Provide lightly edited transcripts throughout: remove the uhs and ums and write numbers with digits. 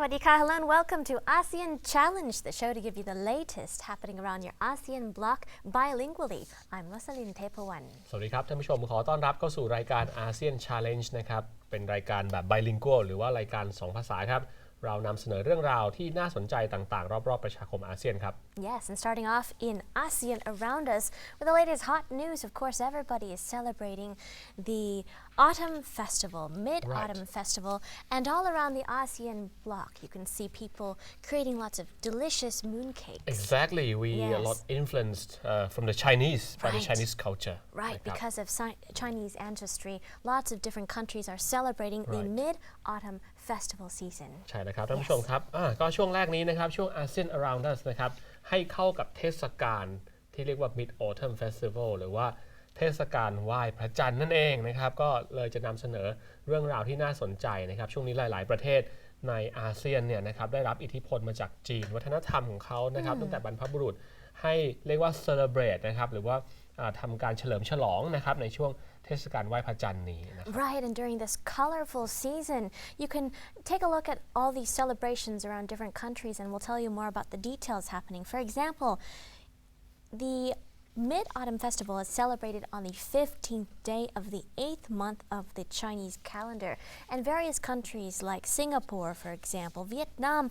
Sawadika, hello and welcome to ASEAN Challenge, the show to give you the latest happening around your ASEAN bloc bilingually. I'm Rosalyn Tepawan. สวัสดีครับท่านผู้ชมขอต้อนรับเข้าสู่รายการ ASEAN Challenge นะครับเป็นรายการแบบ bilingual หรือว่ารายการ2ภาษาครับเรานำเสนอเรื่องราวที่น่าสนใจต่างๆรอบๆประชาคมอาเซียนครับ Yes, and starting off in ASEAN around us with the latest hot news. Of course, everybody is celebrating the Autumn Festival, Mid-Autumn Festival, and all around the ASEAN bloc, you can see people creating lots of delicious mooncakes. Exactly, we a lot influenced from the Chinese, by the Chinese culture. Right, because of Chinese ancestry, lots of different countries are celebrating the Mid-Autumn Festival season. ใช่นะครับท่านผู้ชมครับก็ช่วงแรกนี้นะครับช่วง ASEAN Around Us นะครับให้เข้ากับเทศกาลที่เรียกว่า Mid-Autumn Festival หรือว่าเทศกาลไหว้พระจันทร์นั่นเองนะครับก็เลยจะนำเสนอเรื่องราวที่น่าสนใจนะครับช่วงนี้หลายๆประเทศในอาเซียนเนี่ยนะครับได้รับอิทธิพลมาจากจีนวัฒนธรรมของเขานะครับตั้งแต่บรรพบุรุษให้เรียกว่า celebrate นะครับหรือว่าทำการเฉลิมฉลองนะครับในช่วงเทศกาลไหว้พระจันทร์นี้นะครับ Right, and during this colorful season, you can take a look at all these celebrations around different countries, and we'll tell you more about the details happening. For example, the Mid-Autumn Festival is celebrated on the 15th day of the 8th month of the Chinese calendar. And various countries like Singapore, for example, Vietnam,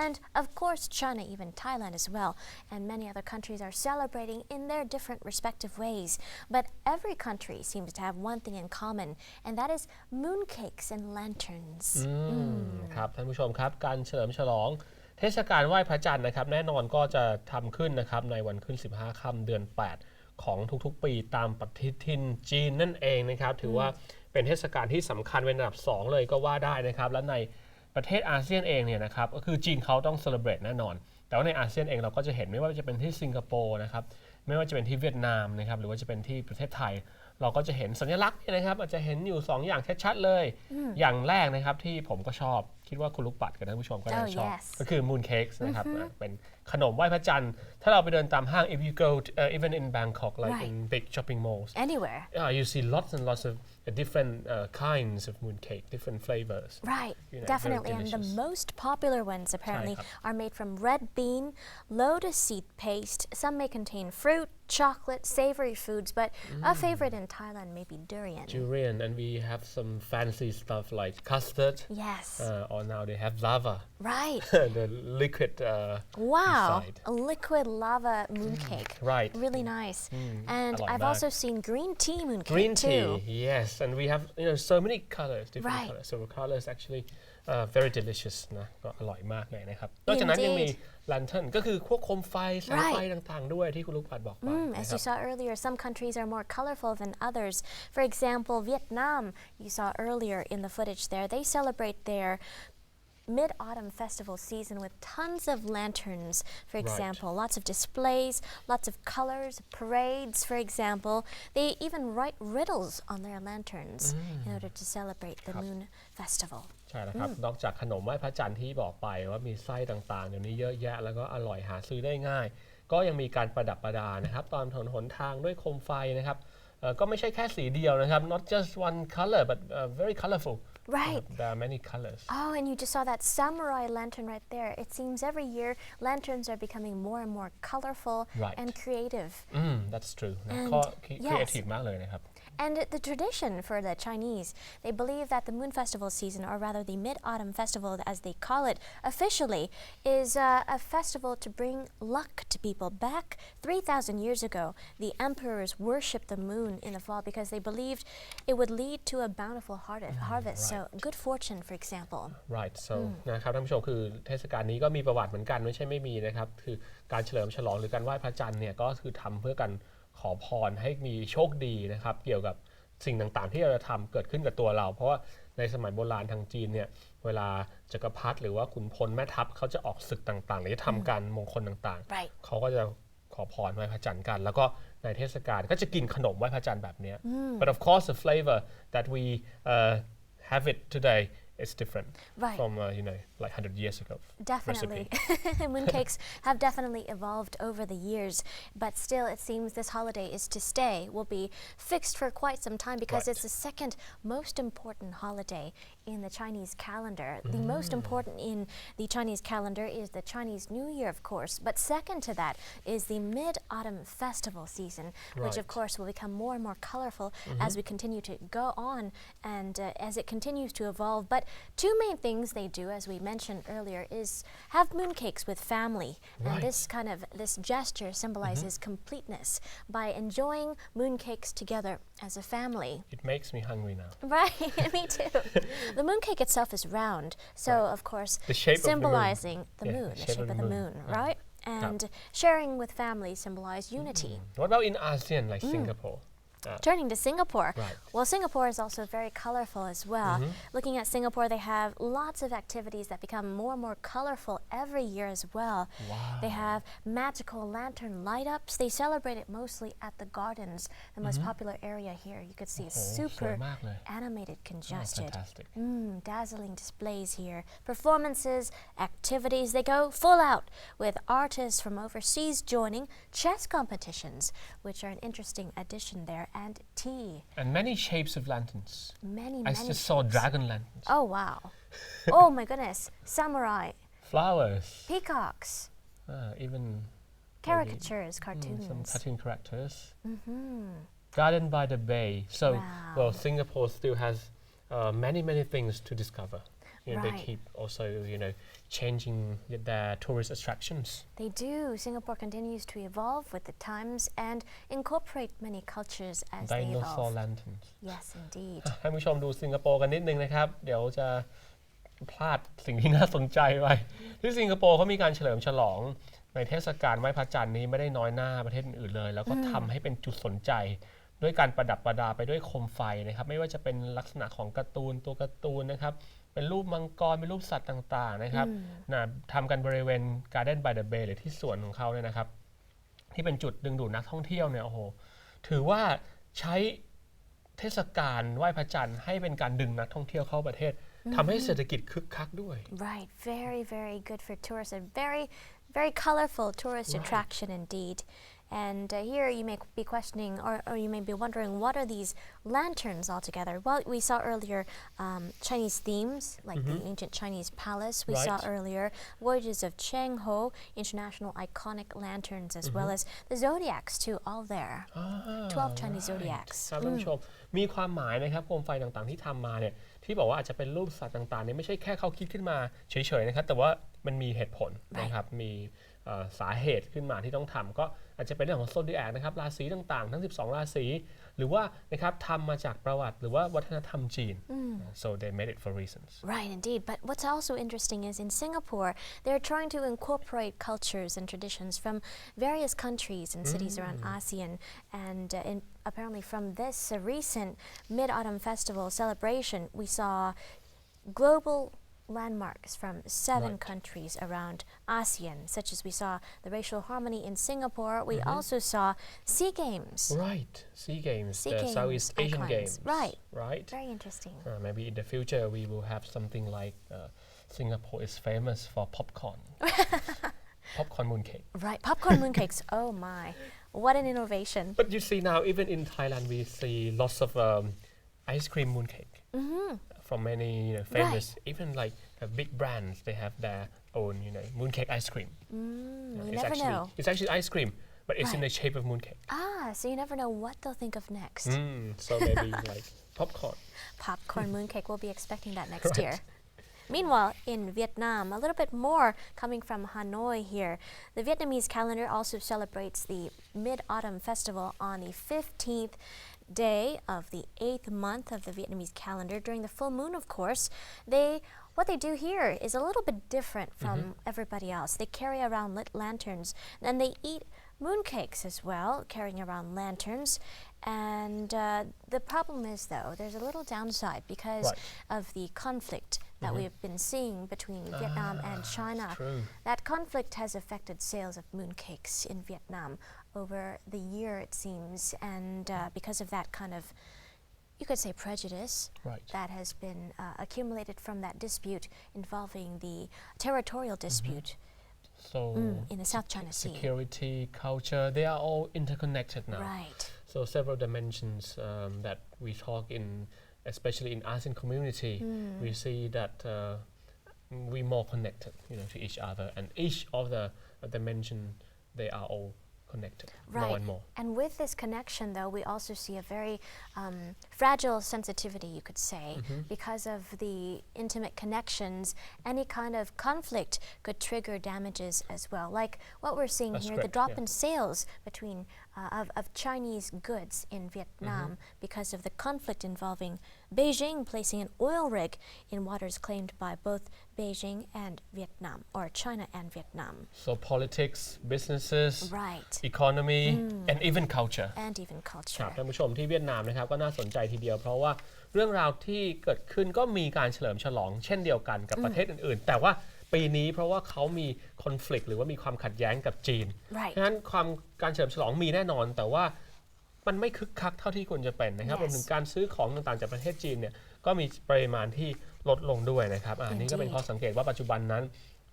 and of course China, even Thailand as well, and many other countries are celebrating in their different respective ways. But every country seems to have one thing in common, and that is mooncakes and lanterns. ครับท่านผู้ชมครับการเฉลิมฉลองเทศกาลไหว้พระจันทร์นะครับแน่นอนก็จะทำขึ้นนะครับในวันขึ้น15ค่ำเดือน8ของทุกๆปีตามปฏิทินจีนนั่นเองนะครับถือว่าเป็นเทศกาลที่สำคัญเป็นอันดับ2เลยก็ว่าได้นะครับและในประเทศอาเซียนเองเนี่ยนะครับก็คือจีนเขาต้องเซเลบรตแน่นอนแต่ว่าในอาเซียนเองเราก็จะเห็นไม่ว่าจะเป็นที่สิงคโปร์นะครับไม่ว่าจะเป็นที่เวียดนามนะครับหรือว่าจะเป็นที่ประเทศไทยเราก็จะเห็นสัญลักษณ์นะครับอาจจะเห็นอยู่2อย่างชัดๆเลยอย่างแรกนะครับที่ผมก็ชอบคิดว่าคุณลูกปัดกับท่านผู้ชมก็น่าชอบก็คือ moon cakes นะครับเป็นขนมไหว้พระจันทร์ถ้าเราไปเดินตามห้าง if you go to, even in Bangkok like in big shopping malls anywhere you see lots and lots of different kinds of moon cake different flavors right definitely and the most popular ones apparently are made from red bean lotus seed paste some may contain fruit chocolate savory foods but a favorite in Thailand may be durian and we have some fancy stuff like custard yes or now they have lava right the liquid wow inside. a liquid lava mooncake right really nice and I've also seen green tea mooncake green tea too. yes and we have so many colors different colors so the colors actually very delicious นะก็อร่อยมากเลยนะครับนอกจากนั้นยังมี lantern ก็คือควบคุมไฟแสงไฟต่างๆด้วยที่คุณลูกปัดบอกไป as you saw earlier some countries are more colorful than others for example Vietnam you saw earlier in the footage there they celebrate their Mid-Autumn Festival season with tons of lanterns, for example, lots of displays, lots of colors, parades, for example. They even write riddles on their lanterns in order to celebrate the Moon Festival. ใช่แล้วครับนอกจากขนมไหว้พระจันทร์ที่บอกไปว่ามีไส้ต่างๆเดี๋ยวนี้เยอะแยะแล้วก็อร่อยหาซื้อได้ง่ายก็ยังมีการประดับประดานะครับตามถนนหนทางด้วยโคมไฟนะครับก็ไม่ใช่แค่สีเดียวนะครับ not just one color but very colorful Right. There are many colors. Oh, and you just saw that samurai lantern right there. It seems every year lanterns are becoming more and more colorful and creative. That's true. ก็ creative มากเลยนะครับ And the tradition for the Chinese, they believe that the Moon Festival season, or rather the Mid-Autumn Festival as they call it officially, is a festival to bring luck to people. Back 3,000 years ago, the emperors worshipped the moon in the fall because they believed it would lead to a bountiful harvest. So good fortune, for example. Right. So นะครับท่านผู้ชมคือเทศกาลนี้ก็มีประวัติเหมือนกันไม่ใช่ไม่มีนะครับคือการเฉลิมฉลองหรือการไหว้พระจันทร์เนี่ยก็คือทำเพื่อกันขอพรให้มีโชคดีนะครับเกี่ยวกับสิ่งต่างๆที่เราจะทำเกิดขึ้นกับตัวเราเพราะว่าในสมัยโบราณทางจีนเนี่ยเวลาจักรพรรดิหรือว่าขุนพลแม่ทัพเขาจะออกศึกต่างๆหรือทำการมงคลต่างๆเขาก็จะขอพรไหว้พระจันทร์กันแล้วก็ในเทศกาลก็จะกินขนมไหว้พระจันทร์แบบนี้ but of course the flavor that we have it today is different from like 100 years ago. Definitely. Mooncakes have definitely evolved over the years, but still it seems this holiday is to stay, will be fixed for quite some time because it's the second most important holiday in the Chinese calendar. The most important in the Chinese calendar is the Chinese New Year, of course. But second to that is the Mid-Autumn Festival season, which of course will become more and more colorful as we continue to go on and as it continues to evolve. But two main things they do, as we mentioned earlier, is have mooncakes with family. And this gesture symbolizes completeness by enjoying mooncakes together as a family. It makes me hungry now. Right, me too. The mooncake itself is round, so of course the shape symbolizing the moon. The shape of the moon, right? And sharing with family symbolize unity. What about in ASEAN, like Singapore? Turning to Singapore, Right. well, Singapore is also very colorful as well. Looking at Singapore, they have lots of activities that become more and more colorful every year as well. Wow. They have magical lantern light-ups. They celebrate it mostly at the gardens, the most popular area here. You could see super animated, congested, fantastic. Dazzling displays here. Performances, activities, they go full out with artists from overseas joining chess competitions, which are an interesting addition there. And tea. And many shapes of lanterns. Many I just saw dragon lanterns. Oh, wow. Oh, my goodness. Samurai. Flowers. Peacocks. Even Caricatures, cartoons. some cartoon characters. Garden by the Bay. So, well, Singapore still has many things to discover. You know, They keep also, changing their tourist attractions. They do. Singapore continues to evolve with the times and incorporate many cultures as they Dinosaur evolve. lanterns. Yes, indeed. ให้ผู้ชมดูสิงคโปร์กันนิดนึงนะครับ เดี๋ยวจะพลาดสิ่งที่น่าสนใจไปที่สิงคโปร์เขามีการเฉลิมฉลองในเทศกาลไหว้พระจันทร์นี้ไม่ได้น้อยหน้าประเทศอื่นเลย แล้วก็ทำให้เป็นจุดสนใจด้วยการประดับประดาไปด้วยโคมไฟนะครับไม่ว่าจะเป็นลักษณะของการ์ตูนตัวการ์ตูนนะครับเป็นรูปมังกรเป็นรูปสัตว์ต่างๆนะครับทำกันบริเวณ Garden by the Bay หรือที่สวนของเขาเนี่ยนะครับที่เป็นจุดดึงดูดนักท่องเที่ยวเนี่ยโอ้โหถือว่าใช้เทศกาลไหว้พระจันทร์ให้เป็นการดึงนักท่องเที่ยวเข้าประเทศทำให้เศรษฐกิจคึกคักด้วย Right, very good for tourists. A very colorful tourist attraction indeed. And here you may be questioning or you may be wondering, what are these lanterns altogether? Well, we saw earlier Chinese themes, like the ancient Chinese palace. We saw earlier Voyages of Cheng Ho, international iconic lanterns, as well as the zodiacs too, all there. 12 Chinese zodiacs. ครับท่านผู้ชมมีความหมายนะครับโคมไฟต่างๆที่ทำมาเนี่ยที่บอกว่าอาจจะเป็นรูปสัตว์ต่างๆเนี่ยไม่ใช่แค่เขาคิดขึ้นมาเฉยๆนะครับแต่ว่ามันมีเหตุผลนะครับมีสาเหตุขึ้นมาที่ต้องทำก็อาจจะเป็นเรื่องของโซดิแอคนะครับราศีต่างๆทั้ง12ราศีหรือว่านะครับทำมาจากประวัติหรือว่าวัฒนธรรมจีน so they made it for reasons Right, indeed. But what's also interesting is in Singapore, they're trying to incorporate cultures and traditions from various countries and cities around ASEAN. And apparently from this recent Mid-Autumn Festival celebration, we saw global landmarks from 7 countries around ASEAN, such as we saw the racial harmony in Singapore. We also saw SEA Games. Right, SEA Games, the Southeast Asian Games. Right. Very interesting. Maybe in the future we will have something like Singapore is famous for popcorn. Popcorn mooncake. Right, popcorn mooncakes. Oh my, what an innovation. But you see now, even in Thailand, we see lots of ice cream mooncake. From many famous, even like big brands, they have their own, mooncake ice cream. You never know. It's actually ice cream, but it's in the shape of mooncake. So you never know what they'll think of next. So maybe like popcorn. Popcorn mooncake, we'll be expecting that next year. Meanwhile, in Vietnam, a little bit more coming from Hanoi here. The Vietnamese calendar also celebrates the Mid-Autumn Festival on the 15th day of the 8th month of the Vietnamese calendar during the full moon, of course. What they do here is a little bit different from everybody else. They carry around lit lanterns, and they eat mooncakes as well, carrying around lanterns. And the problem is, though, there's a little downside because of the conflict that we've been seeing between Vietnam and China. True. That conflict has affected sales of mooncakes in Vietnam over the year, it seems. And because of that kind of, you could say, prejudice that has been accumulated from that dispute involving the territorial dispute in the South China Sea. Security, culture, they are all interconnected now. Right. So several dimensions that we talk in especially in ASEAN community we see that we more connected to each other and each of the dimension they are all connected more and more. And with this connection, though, we also see a very fragile sensitivity, you could say, because of the intimate connections. Any kind of conflict could trigger damages as well. Like what we're seeing here, the drop in sales between of Chinese goods in Vietnam because of the conflict involving Beijing placing an oil rig in waters claimed by both Beijing and Vietnam, or China and Vietnam. So politics, businesses, economy, and even culture. And even culture. ครับท่านผู้ชมที่เวียดนามนะครับก็น่าสนใจทีเดียวเพราะว่าเรื่องราวที่เกิดขึ้นก็มีการเฉลิมฉลองเช่นเดียวกันกับประเทศอื่นๆแต่ว่าปีนี้เพราะว่าเขามีคอนฟ lict หรือว่ามีความขัดแย้งกับจีนฉะนั้นการเฉลิมฉลองมีแน่นอนแต่ว่ามันไม่คึกคักเท่าที่ควรจะเป็นนะครับรวมถึงการซื้อของต่างๆจากประเทศจีนเนี่ยก็มีปริมาณที่ลดลงด้วยนะครับอันนี้ก็เป็นข้อสังเกตว่าปัจจุบันนั้น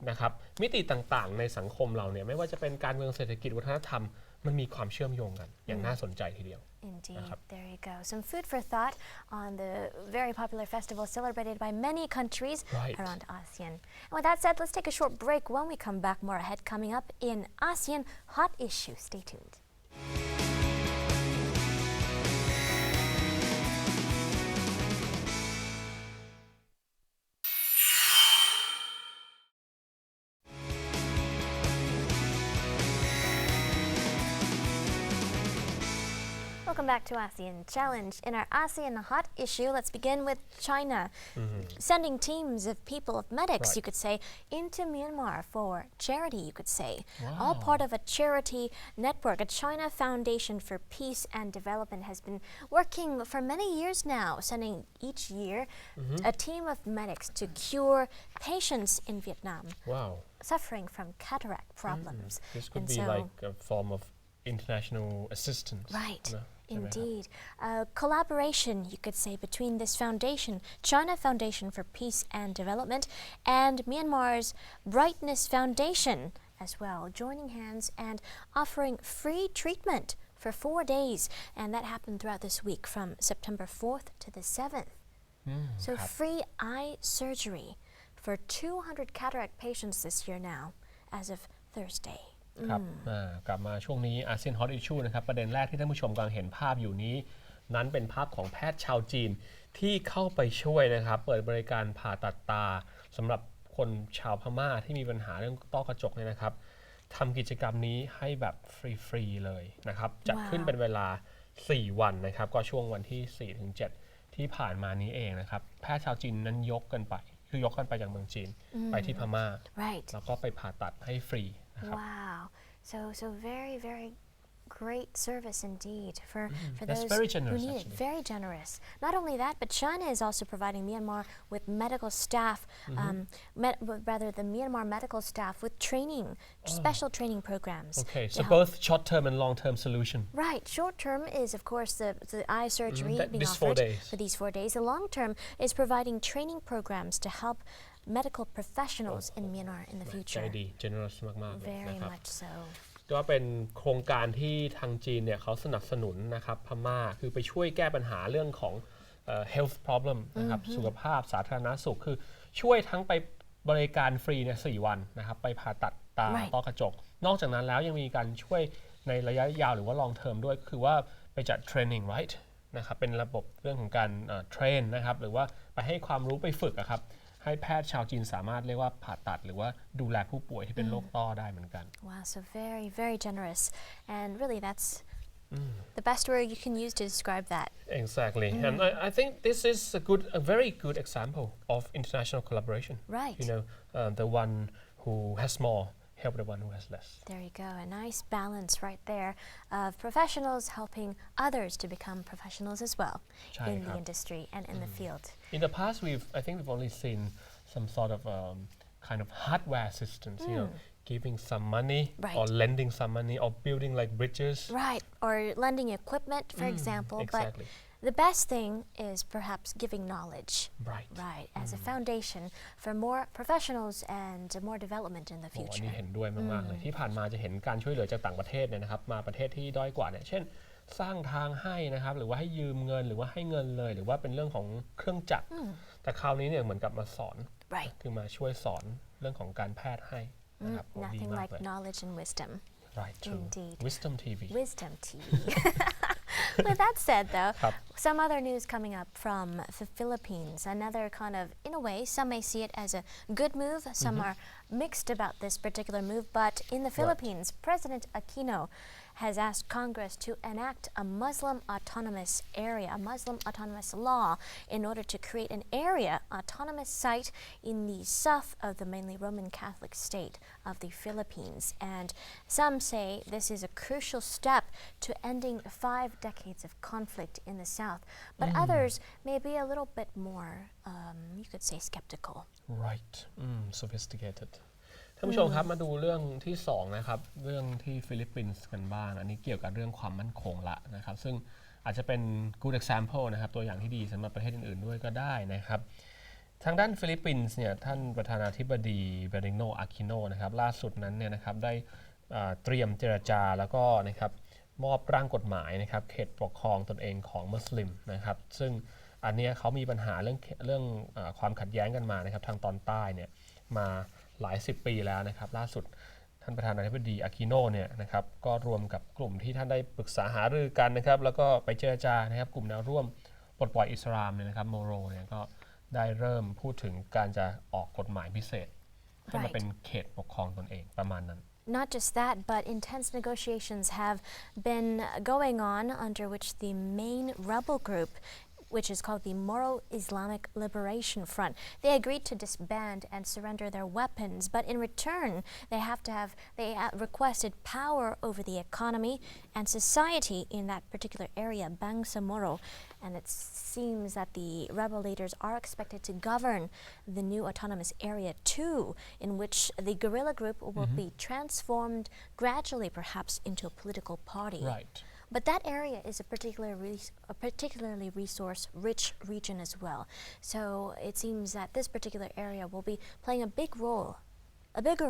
นะครับมิติต่างๆในสังคมเราเนี่ยไม่ว่าจะเป็นการเมืองเศรษฐกิจวัฒนธรรมมันมีความเชื่อมโยงกันอย่างน่าสนใจทีเดียว Indeed, there you go. Some food for thought on the very popular festival celebrated by many countries around ASEAN. And with that said, let's take a short break. When we come back, more ahead coming up in ASEAN Hot Issue. Stay tuned. Welcome back to ASEAN Challenge. In our ASEAN Hot Issue, let's begin with China sending teams of people, of medics, you could say, into Myanmar for charity, you could say. All part of a charity network. A China Foundation for Peace and Development has been working for many years now, sending each year a team of medics to cure patients in Vietnam suffering from cataract problems. This could be like a form of international assistance. Right. Indeed. Collaboration, you could say, between this foundation, China Foundation for Peace and Development, and Myanmar's Brightness Foundation as well, joining hands and offering free treatment for 4 days. And that happened throughout this week from September 4th to the 7th. So free eye surgery for 200 cataract patients this year now, as of Thursday. ครับกลับมาช่วงนี้ ASEAN Hot Issue นะครับประเด็นแรกที่ท่านผู้ชมกำลังเห็นภาพอยู่นี้นั้นเป็นภาพของแพทย์ชาวจีนที่เข้าไปช่วยนะครับเปิดบริการผ่าตัดตาสำหรับคนชาวพม่าที่มีปัญหาเรื่องต้อกระจกเนี่ยนะครับทำกิจกรรมนี้ให้แบบฟรีๆเลยนะครับจัดขึ้นเป็นเวลา4 วันนะครับก็ช่วงวันที่ 4-7 ที่ผ่านมานี้เองนะครับแพทย์ชาวจีนนั้นยกกันไปจากเมืองจีนไปที่พม่าแล้วก็ไปผ่าตัดให้ฟรีนะครับ Wow. So very, very great service indeed for That's those very generous, who need actually. it. Very generous. Not only that, but China is also providing Myanmar with medical staff, rather the Myanmar medical staff with training, special training programs. Okay, so both short-term and long-term solution. Right. Short term is, of course, the eye surgery being these 4 offered days. for these 4 days. The long term is providing training programs to help medical professionals in Myanmar in the ใจ future. ดี generous มากๆเลย Very นะครับ much so. ก็เป็นโครงการที่ทางจีนเนี่ยเขาสนับสนุนนะครับพม่าคือไปช่วยแก้ปัญหาเรื่องของhealth problem นะครับสุขภาพสาธารณสุขคือช่วยทั้งไปบริการฟรีเนี่ย4 วันนะครับไปผ่าตัดตาต้อกระจกนอกจากนั้นแล้วยังมีการช่วยในระยะยาวหรือว่า long term ด้วยคือว่าไปจัด training right นะครับเป็นระบบเรื่องของการเทรนนะครับหรือว่าไปให้ความรู้ไปฝึกครับให้แพทย์ชาวจีนสามารถเรียกว่าผ่าตัดหรือว่าดูแลผู้ป่วยที่เป็นโรคต้อได้เหมือนกัน Wow, so very, very generous. And really that's the best word you can use to describe that. Exactly. And I think this is a very good example of international collaboration. Right. The one who has more help the one who has less. There you go. A nice balance right there of professionals helping others to become professionals as well in the industry and in the field. In the past, I think we've only seen some sort of kind of hardware assistance, giving some money or lending some money or building like bridges. Right. Or lending equipment, for example. Exactly. But the best thing is perhaps giving knowledge. Right. As a foundation for more professionals and more development in the อัน future. นี้เห็นด้วยมากๆเลยที่ผ่านมาจะเห็นการช่วยเหลือจากต่างประเทศเนี่ยนะครับมาประเทศที่ด้อยกว่าเนี่ยเช่น สร้างทางให้นะครับหรือว่าให้ยืมเงินหรือว่าให้เงินเลยหรือว่าเป็นเรื่องของเครื่องจักรแต่คราวนี้เนี่ยเหมือนกับมาสอน Right. คือมาช่วยสอนเรื่องของการแพทย์ให้นะครับดี Nothing มาก like เลย knowledge and wisdom. Right, true. Indeed. Wisdom TV. Wisdom TV. With that said, though, ครับ some other news coming up from the Philippines. Another kind of, in a way, some may see it as a good move. Some are mixed about this particular move. But in the Philippines, President Aquino has asked Congress to enact a Muslim autonomous area, a Muslim autonomous law, in order to create an area, autonomous site in the south of the mainly Roman Catholic state of the Philippines. And some say this is a crucial step to ending 5 decades of conflict in the south. But others may be a little bit more, you could say, skeptical. Right. Sophisticated. ท่านผู้ชมครับมาดูเรื่องที่2นะครับเรื่องที่ฟิลิปปินส์กันบ้างอันนี้เกี่ยวกับเรื่องความมั่นคงละนะครับซึ่งอาจจะเป็น good example นะครับตัวอย่างที่ดีสำหรับประเทศอื่นๆด้วยก็ได้นะครับทางด้านฟิลิปปินส์เนี่ยท่านประธานาธิบดีเบริโนอาคิโนนะครับล่าสุดนั้นเนี่ยนะครับได้เตรียมเจรจาแล้วก็นะครับมอบร่างกฎหมายนะครับเขตปกครองตนเองของมุสลิมนะครับซึ่งอันนี้เขามีปัญหาเรื่องความขัดแย้งกันมานะครับทางตอนใต้เนี่ยมาหลาย10 ปีแล้วนะครับล่าสุดท่านประธานาธิบดีอาคิโนเนี่ยนะครับก็รวมกับกลุ่มที่ท่านได้ปรึกษาหารือกันนะครับแล้วก็ไปเจรจานะครับกลุ่มแนวร่วมปลดปล่อยอิสลามเนี่ยนะครับโมโรเนี่ยก็ได้เริ่มพูดถึงการจะออกกฎหมายพิเศษให้มาเป็นเขตปกครองตนเองประมาณนั้น Not just that, but intense negotiations have been going on under which the main rebel group, which is called the Moro Islamic Liberation Front. They agreed to disband and surrender their weapons, but in return, they requested power over the economy and society in that particular area, Bangsamoro. And it seems that the rebel leaders are expected to govern the new autonomous area too, in which the guerrilla group will be transformed gradually, perhaps, into a political party. Right. But that area is a particularly resource-rich region as well. So it seems that this particular area will be playing a bigger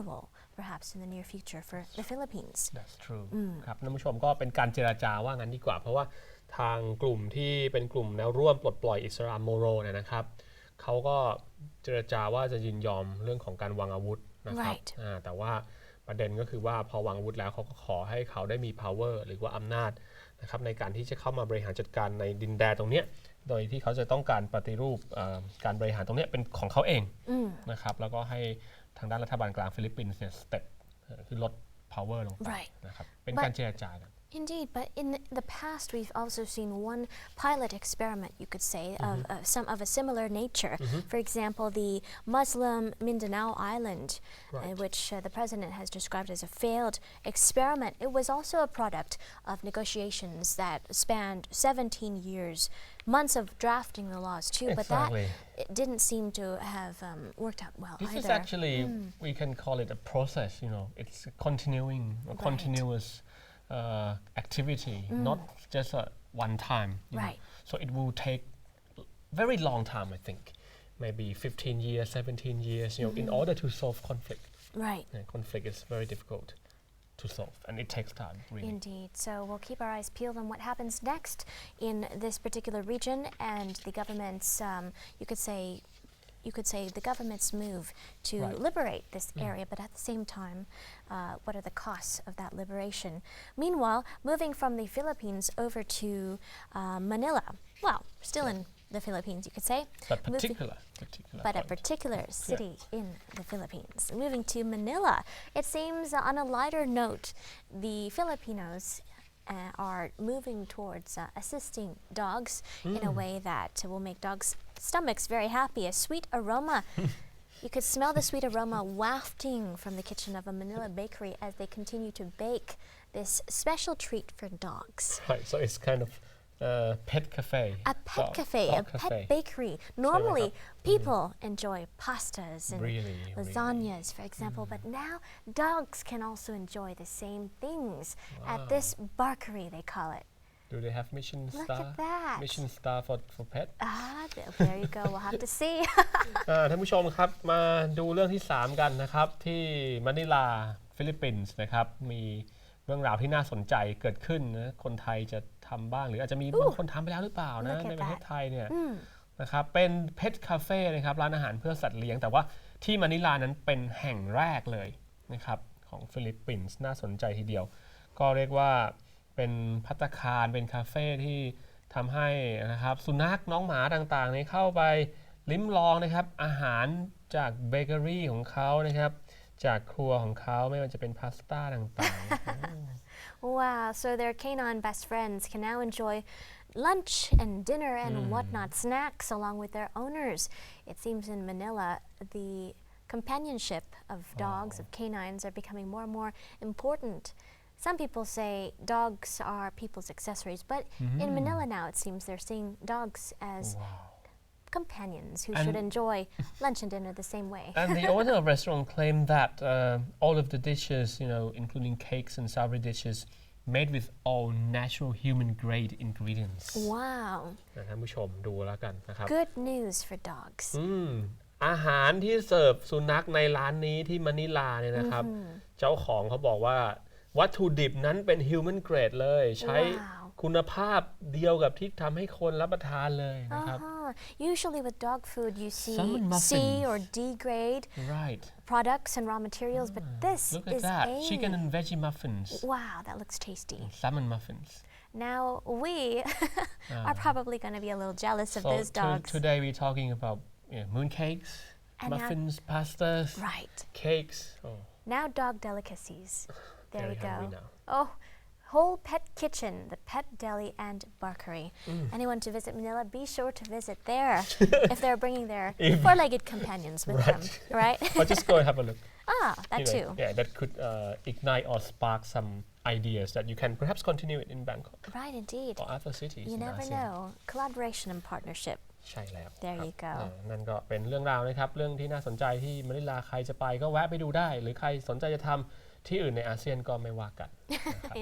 role, perhaps in the near future for the Philippines. That's true. ครับท่านผู้ชมก็เป็นการเจรจาว่างั้นดีกว่าเพราะว่าทางกลุ่มที่เป็นกลุ่มแนวร่วมปลดปล่อยอิสลามโมโรเนี่ยนะครับเขาก็เจรจาว่าจะยินยอมเรื่องของการวางอาวุธนะครับ Right. แต่ว่าประเด็นก็คือว่าพอวางอาวุธแล้วเขาก็ขอให้เขาได้มี power หรือว่าอำนาจนะครับในการที่จะเข้ามาบริหารจัดการในดินแดนตรงนี้โดยที่เขาจะต้องการปฏิรูปการบริหารตรงนี้เป็นของเขาเองนะครับแล้วก็ให้ทางด้านรัฐบาลกลางฟิลิปปินส์เนี่ยสเต็ปคือลด power ลงไปนะครับเป็นการเจรจากันIndeed, but in the past, we've also seen one pilot experiment, you could say, of a similar nature. For example, the Muslim Mindanao Island, which the president has described as a failed experiment. It was also a product of negotiations that spanned 17 years, months of drafting the laws too, but that it didn't seem to have worked out well This either. is actually, we can call it a process, it's continuing, a continuous activity, not just one time. Right. So it will take very long time, I think, maybe 15 years, 17 years, in order to solve conflict. Right. Conflict is very difficult to solve, and it takes time, really. Indeed. So we'll keep our eyes peeled on what happens next in this particular region and the government's, you could say the government's move to liberate this area, but at the same time, what are the costs of that liberation? Meanwhile, moving from the Philippines over to Manila, well, still in the Philippines, you could say. But a particular city in the Philippines. Moving to Manila, it seems on a lighter note, the Filipinos are moving towards assisting dogs in a way that will make dogs' stomachs very happy. A sweet aroma. You could smell the sweet aroma wafting from the kitchen of a Manila bakery as they continue to bake this special treat for dogs. Right, so it's kind of a pet cafe. A pet cafe, a pet bakery. Normally, people enjoy pastas and lasagnas, for example, but now dogs can also enjoy the same things at this bakery, they call it. Do they have Michelin star? Look at that. Michelin star for pet? There you go. We'll have to see. ท่านผู้ชมครับมาดูเรื่องที่3กันนะครับที่มะนิลาฟิลิปปินส์นะครับมีเรื่องราวที่น่าสนใจเกิดขึ้นนะคนไทยจะท ทำบ้างหรืออาจจะมีบางคนทำไปแล้วหรือเปล่านะในประเทศไทยเนี่ยนะครับเป็นเพทคาเฟ่นะครับร้านอาหารเพื่อสัตว์เลี้ยงแต่ว่าที่มะนิลานั้นเป็นแห่งแรกเลยนะครับของฟิลิปปินส์น่าสนใจทีเดียวก็เรียกว่าเป็นภัตตาคารเป็นคาเฟ่ที่ทำให้นะครับสุนัขน้องหมาต่างๆนี้เข้าไปลิ้มลองนะครับอาหารจากเบเกอรี่ของเขานะครับจากครัวของเขาไม่ว่าจะเป็นพาสต้าต่างๆ Wow, so their canine best friends can now enjoy lunch and dinner and whatnot, snacks along with their owners. It seems in Manila, the companionship of dogs, of canines, are becoming more and more important. Some people say dogs are people's accessories, but in Manila now it seems they're seeing dogs as companions who should enjoy lunch and dinner the same way. And the owner of the restaurant claimed that all of the dishes, including cakes and savory dishes, made with all natural human-grade ingredients. Wow. ท่านผู้ชมดูแล้วกันนะครับ Good news for dogs. อาหารที่เสิร์ฟสุนัขในร้านนี้ที่มะนิลาเนี่ยนะครับเจ้าของเขาบอกว่าวัตถุดิบนั้นเป็น human grade เลยใช้คุณภาพเดียวกับที่ทำให้คนรับประทานเลยนะครับ Usually with dog food you see C or D grade products and raw materials, but this Look at is that. A. Chicken and veggie muffins. Wow, that looks tasty. Salmon muffins. Now we are probably going to be a little jealous of those dogs. Today we're talking about mooncakes, muffins, pastas, cakes. Now dog delicacies. There Very you go. hungry now. Oh, whole pet kitchen, the pet deli and bakery. Anyone to visit Manila, be sure to visit there if they're bringing their four-legged companions with them, right? Or just go and have a look. That too. Yeah, that could ignite or spark some ideas that you can perhaps continue it in Bangkok. Right, indeed. Or other cities. You never know. Collaboration and partnership. ใช่แล้ว There you go. นั่นก็เป็นเรื่องราวนะครับเรื่องที่น่าสนใจที่มะนิลาใครจะไปก็แวะไปดูได้หรือใครสนใจจะทำที่อื่นในอาเซียนก็ไม่ว่ากัน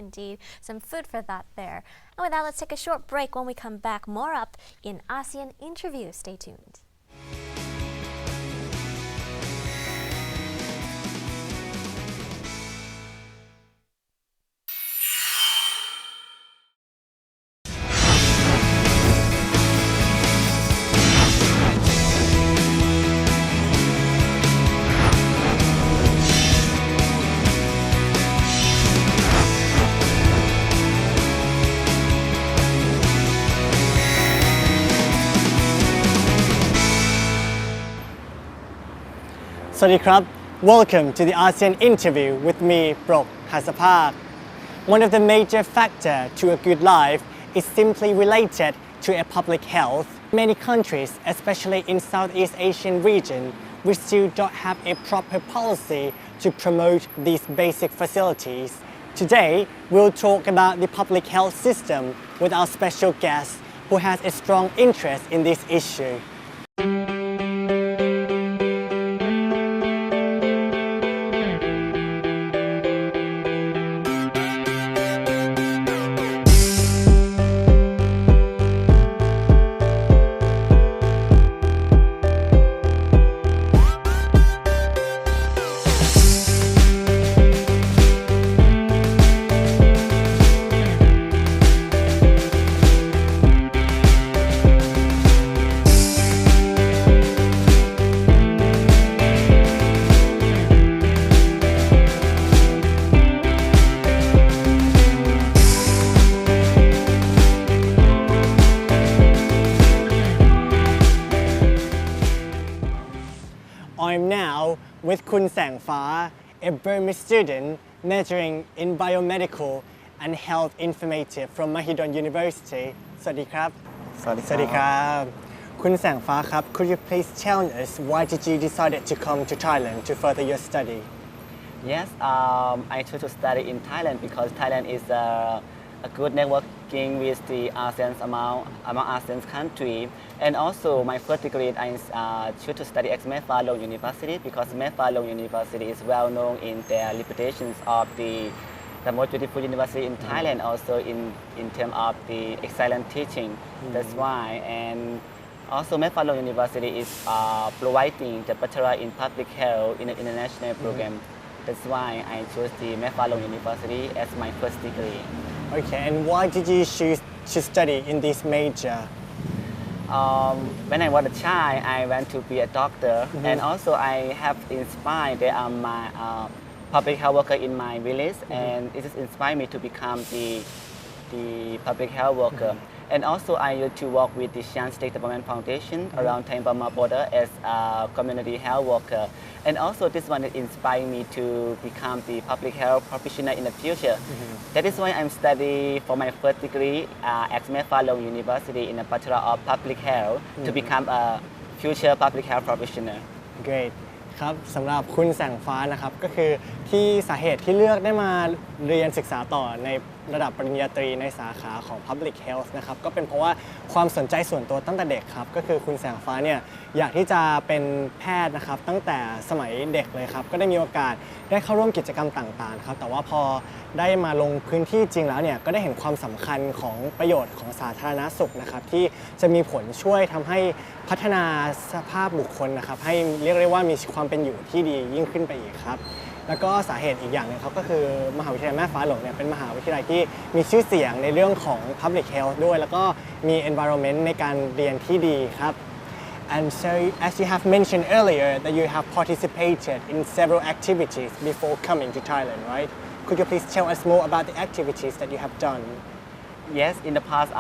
Indeed, some food for thought there. And with that, let's take a short break. When we come back, more up in Asean Interview. Stay tuned. Sadikrab, welcome to the ASEAN Interview with me, Brok Hasapak. One of the major factors to a good life is simply related to a public health. Many countries, especially in Southeast Asian region, we still don't have a proper policy to promote these basic facilities. Today, we'll talk about the public health system with our special guest who has a strong interest in this issue. I'm now with Kun Sang Fa, a Burmese student majoring in biomedical and health informative from Mahidol University. สวัสดีครับ สวัสดีครับ คุณแสงฟ้าครับ Could you please tell us why did you decide to come to Thailand to further your study? Yes, I chose to study in Thailand because Thailand is a good networking with the ASEAN among ASEAN country, and also my first degree I chose to study at Mae Fah Luang University because Mae Fah Luang University is well known in their reputations of the most beautiful university in Thailand, also in terms of the excellent teaching. That's why, and also Mae Fah Luang University is providing the Bachelor in Public Health in an international program. That's why I chose the Mae Fah Luang University as my first degree. Okay, and why did you choose to study in this major? When I was a child, I went to be a doctor, and also I have inspired my public health worker in my village, and it has inspired me to become the public health worker. And also I used to work with the Shan State Development Foundation around Thai-Burma border as a community health worker. And also this one inspired me to become the public health professional in the future. That is why I'm studying for my first degree at Myanmar University in the Bachelor of Public Health to become a future public health professional. Great ครับสำหรับคุณแสงฟ้านะครับก็คือที่สาเหตุที่เลือกได้มาเรียนศึกษาต่อในระดับปริญญาตรีในสาขาของ Public Health นะครับก็เป็นเพราะว่าความสนใจส่วนตัวตั้งแต่เด็กครับก็คือคุณแสงฟ้าเนี่ยอยากที่จะเป็นแพทย์นะครับตั้งแต่สมัยเด็กเลยครับก็ได้มีโอกาสได้เข้าร่วมกิจกรรมต่างๆครับแต่ว่าพอได้มาลงพื้นที่จริงแล้วเนี่ยก็ได้เห็นความสำคัญของประโยชน์ของสาธารณสุขนะครับที่จะมีผลช่วยทำให้พัฒนาสภาพบุคคลนะครับให้เรียกได้ว่ามีความเป็นอยู่ที่ดียิ่งขึ้นไปอีกครับแล้วก็สาเหตุอีกอย่างหนึ่งครับก็คือมหาวิทยาลัยแม่ฟ้าหลวงเนี่ยเป็นมหาวิทยาลัยที่มีชื่อเสียงในเรื่องของ Public Health ด้วยแล้วก็มี environment ในการเรียนที่ดีครับ And so as you have mentioned earlier that you have participated in several activities before coming to Thailand, right? Could you please tell us more about the activities that you have done? Yes, in the past,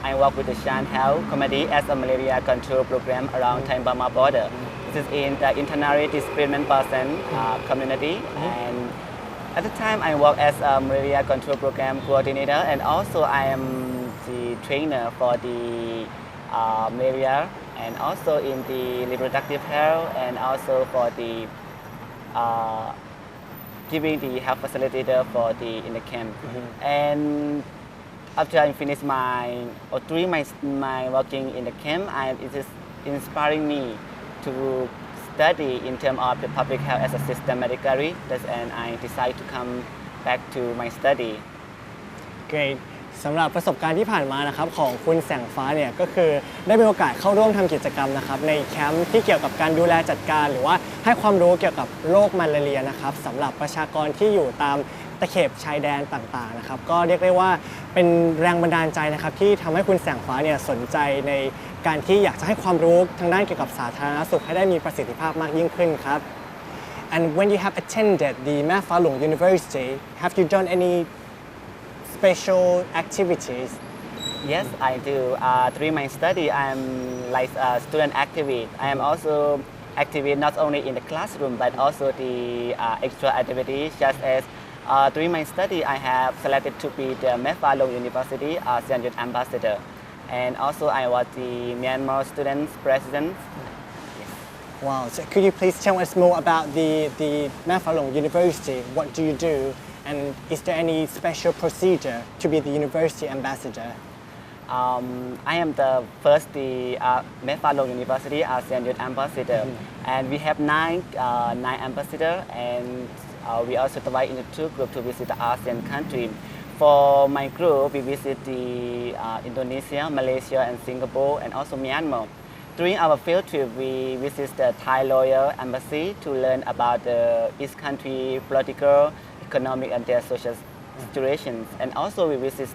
I worked with the Shan Health Committee as a malaria control program around Thai-Burma border. This is in the internally discriminated person community, and at the time I worked as a malaria control program coordinator, and also I am the trainer for the malaria, and also in the reproductive health, and also for the giving the health facilitator for the in the camp. And after I finished during my working in the camp, it is inspiring me to study in terms of the public health as a system medically, and I decided to come back to my study. Great สำหรับประสบการณ์ที่ผ่านมานะครับของคุณแสงฟ้าเนี่ยก็คือได้มีโอกาสเข้าร่วมทำกิจกรรมนะครับในแคมป์ที่เกี่ยวกับการดูแลจัดการหรือว่าให้ความรู้เกี่ยวกับโรคมาลาเรียนะครับสำหรับประชากรที่อยู่ตามตะเข็บชายแดนต่างๆนะครับก็เรียกได้ว่าเป็นแรงบันดาลใจนะครับที่ทำให้คุณแสงฟ้าเนี่ยสนใจในการที่อยากจะให้ความรู้ทางด้านเกี่ยวกับสาธารณสุขให้ได้มีประสิทธิภาพมากยิ่งขึ้นครับ And when you have attended the Mae Fah Luang University, have you done any special activities? Yes, I do. During my study, I'm like a student activist. I am also activist not only in the classroom but also the extra activities, just as during my study, I have selected to be the Mae Fah Luang University Asean Youth Ambassador, and also I was the Myanmar Students President. Wow! So could you please tell us more about the Mae Fah Luang University? What do you do? And is there any special procedure to be the university ambassador? I am the first Mae Fah Luang University Asean Youth Ambassador, and we have nine ambassadors, and we also divide into two groups to visit the ASEAN country. For my group, we visit the Indonesia, Malaysia, and Singapore, and also Myanmar. During our field trip, we visit the Thai Royal Embassy to learn about each country political, economic, and their social situations. And also we visit,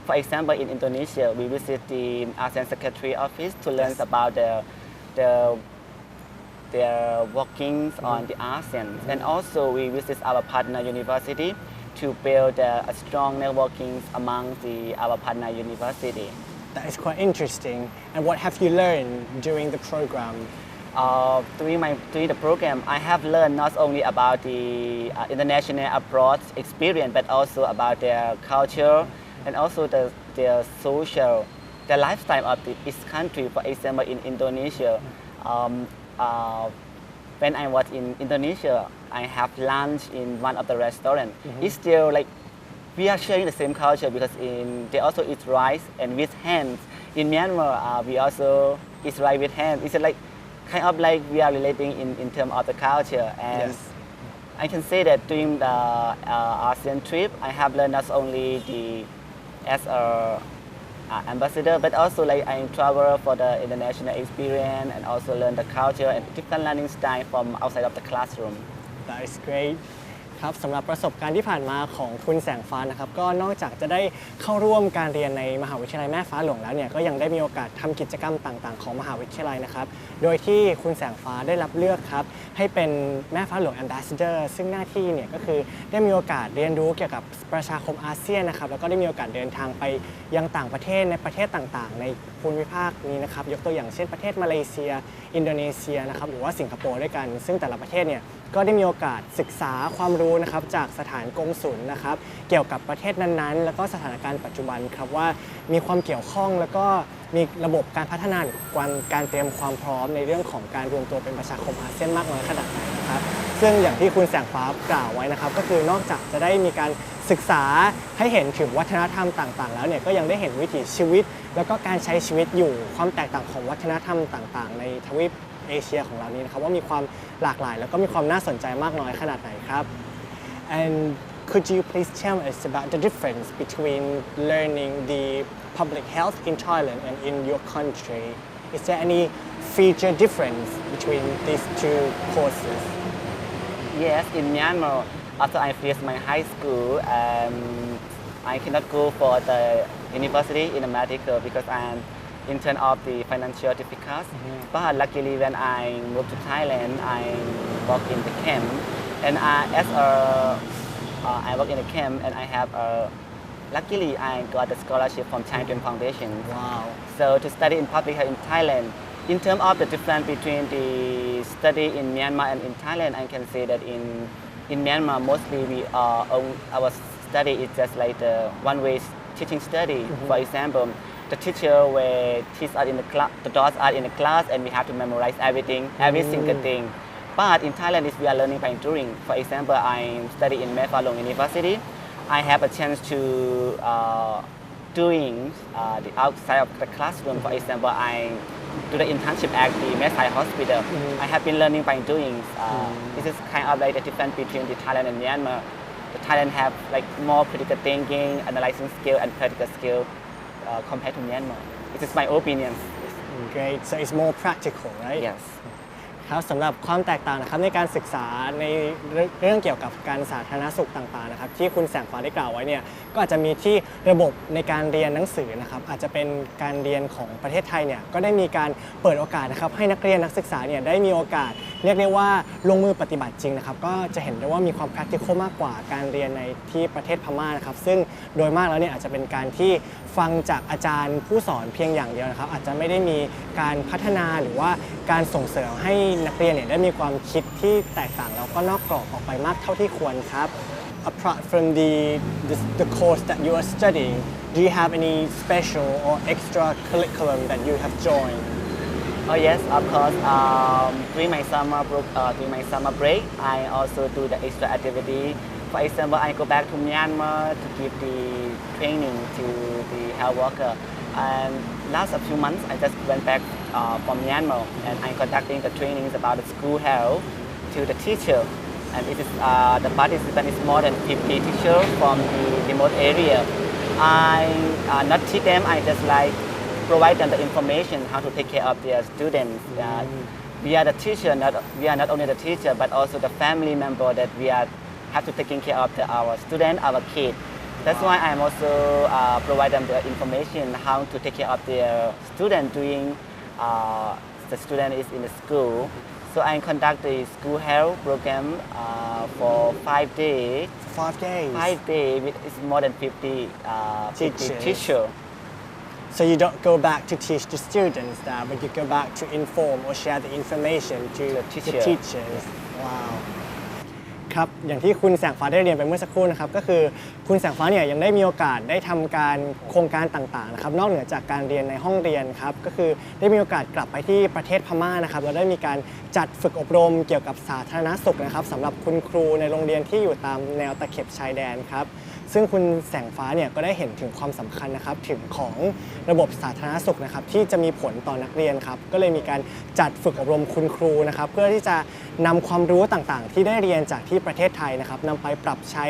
for example, in Indonesia, we visit the ASEAN Secretary Office to learn about their workings on the ASEAN. And also we visit our partner university to build a strong networking among our partner university. That is quite interesting. And what have you learned during the program? During the program, I have learned not only about the international abroad experience, but also about their culture and also their social, the lifestyle of each country. For example, in Indonesia, when I was in Indonesia, I have lunch in one of the restaurants. It's still like we are sharing the same culture because they also eat rice and with hands. In Myanmar, we also eat rice with hands. It's like kind of like we are relating in terms of the culture. And Yes. I can say that during the ASEAN trip, I have learned not only as a ambassador, but also like I travel for the international experience and also learn the culture and different learning style from outside of the classroom. That is great. ครับสำหรับประสบการณ์ที่ผ่านมาของคุณแสงฟ้านะครับก็นอกจากจะได้เข้าร่วมการเรียนในมหาวิทยาลัยแม่ฟ้าหลวงแล้วเนี่ยก็ยังได้มีโอกาสทำกิจกรรมต่างๆของมหาวิทยาลัยนะครับโดยที่คุณแสงฟ้าได้รับเลือกครับให้เป็นแม่ฟ้าหลวง Ambassador ซึ่งหน้าที่เนี่ยก็คือได้มีโอกาสเรียนรู้เกี่ยวกับประชาคมอาเซียนนะครับแล้วก็ได้มีโอกาสเดินทางไปยังต่างประเทศในประเทศต่างๆในภูมิภาคนี้นะครับยกตัวอย่างเช่นประเทศมาเลเซียอินโดนีเซียนะครับหรือว่าสิงคโปร์ด้วยกันซึ่งแต่ละประเทศเนี่ยก็ได้มีโอกาสศึกษาความรู้นะครับจากสถานกงสุลนะครับเกี่ยวกับประเทศนั้นๆแล้วก็สถานการณ์ปัจจุบันครับว่ามีความเกี่ยวข้องแล้วก็มีระบบการพัฒนาหรือการเตรียมความพร้อมในเรื่องของการรวมตัวเป็นประชาคมอาเซียนมากน้อยขนาดไหนนะครับซึ่งอย่างที่คุณแสงฟ้ากล่าวไว้นะครับก็คือนอกจากจะได้มีการศึกษาให้เห็นถึงวัฒนธรรมต่างๆแล้วเนี่ยก็ยังได้เห็นวิถีชีวิตแล้วก็การใช้ชีวิตอยู่ความแตกต่างของวัฒนธรรมต่างๆในทวีปเอเชียของเรานี้นะครับว่ามีความหลากหลายแล้วก็มีความน่าสนใจมากน้อยขนาดไหนครับ and could you please tell us about the difference between learning the public health in Thailand and in your country is there any feature difference between these two courses Yes, in Myanmar, after I finished my high school, I cannot go for the university in medical because I'm in terms of the financial difficulties. But luckily, when I moved to Thailand, I work in the camp, and I work in the camp, and I have luckily I got a scholarship from Thai Twin Foundation. Wow. So to study in public health in Thailand. In terms of the difference between the study in Myanmar and in Thailand, I can say that in Myanmar mostly our study is just like the one-way teaching study. For example, the teacher will teach us in the class, the dots are in the class, and we have to memorize everything, every single thing. But in Thailand, we are learning by doing. For example, I study in Mae Fah Luang University. I have a chance to doing the outside of the classroom. For example, I do the internship at the Mae Sai Hospital. I have been learning by doing. This is kind of like the difference between the Thailand and Myanmar. The Thailand have like more critical thinking, analyzing skill, and practical skill compared to Myanmar. This is my opinion. Great so it's more practical right Yes. ครับสำหรับความแตกต่างนะครับในการศึกษาในเรื่องเกี่ยวกับการสาธารณสุขต่างๆนะครับที่คุณแสงฟ้าได้กล่าวไว้เนี่ยก็อาจจะมีที่ระบบในการเรียนหนังสือนะครับอาจจะเป็นการเรียนของประเทศไทยเนี่ยก็ได้มีการเปิดโอกาสนะครับให้นักเรียนนักศึกษาเนี่ยได้มีโอกาสเรียกได้ว่าลงมือปฏิบัติจริงนะครับก็จะเห็นได้ว่ามีความ practical มากกว่าการเรียนในที่ประเทศพม่านะครับซึ่งโดยมากแล้วเนี่ยอาจจะเป็นการที่ฟังจากอาจารย์ผู้สอนเพียงอย่างเดียวนะครับอาจจะไม่ได้มีการพัฒนาหรือว่าการส่งเสริมให้นักเรียนเนี่ยได้มีความคิดที่แตกต่างแล้วก็นอกกรอบออกไปมากเท่าที่ควรครับ Apart from the course that you are studying, do you have any special or extra curriculum that you have joined? Oh yes, of course. During my summer break, I also do the extra activity. For example, I go back to Myanmar to give the training to the health worker. And last few months, I just went back from Myanmar, and I'm conducting the trainings about the school health to the teacher. And it is the participant is more than 50 teachers from the remote area. I not teach them. I just like provide them the information how to take care of their students. We are the teacher. We are not only the teacher, but also the family member that we are have to taking care of our student, our kid. That's why I'm also provide them the information how to take care of their student during the student is in the school. So I conduct the school health program for 5 days. 5 days. 5 days with it's more than 50 teachers. So you don't go back to teach the students that, but you go back to inform or share the information to the teachers. Wow. ครับอย่างที่คุณแสงฟ้าได้เรียนไปเมื่อสักครู่นะครับก็คือคุณแสงฟ้าเนี่ยยังได้มีโอกาสได้ทำการโครงการต่างๆนะครับนอกเหนือจากการเรียนในห้องเรียนครับก็คือได้มีโอกาสกลับไปที่ประเทศพม่านะครับแล้วได้มีการจัดฝึกอบรมเกี่ยวกับสาธารณสุขนะครับสำหรับคุณครูในโรงเรียนที่อยู่ตามแนวตะเข็บชายแดนครับซึ่งคุณแสงฟ้าเนี่ยก็ได้เห็นถึงความสำคัญนะครับถึงของระบบสาธารณสุขนะครับที่จะมีผลต่อนักเรียนครับก็เลยมีการจัดฝึกอบรมคุณครูนะครับเพื่อที่จะนำความรู้ต่างๆที่ได้เรียนจากที่ประเทศไทยนะครับนำไปปรับใช้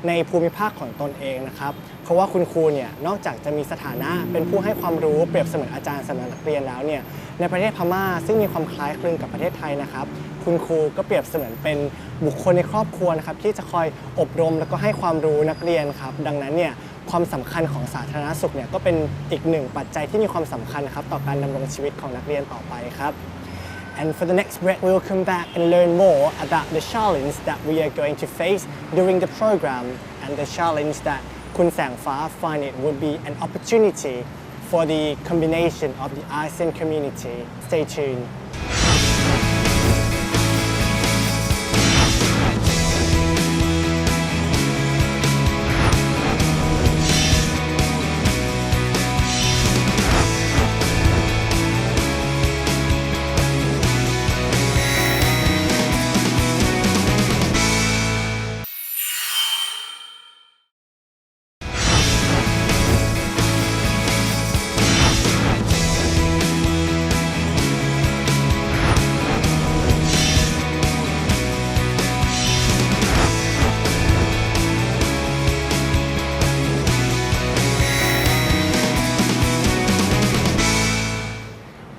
ในภูมิภาคของตนเองนะครับเพราะว่าคุณครูเนี่ยนอกจากจะมีสถานะเป็นผู้ให้ความรู้เปรียบเสมือนอาจารย์สำหรับนักเรียนแล้วเนี่ย ในประเทศพม่าซึ่งมีความคล้ายคลึงกับประเทศไทยนะครับคุณครูก็เปรียบเสมือนเป็นบุคคลในครอบครัวนะครับที่จะคอยอบรมแล้วก็ให้ความรู้นักเรียนครับดังนั้นเนี่ยความสำคัญของสาธารณสุขเนี่ยก็เป็นอีกหนึ่งปัจจัยที่มีความสำคัญนะครับต่อการดำรงชีวิตของนักเรียนต่อไปครับ And for the next break, we will come back and learn more about the challenge that we are going to face during the program and the challenge that Kun Sangfa find it would be an opportunity for the combination of the ASEAN community. Stay tuned.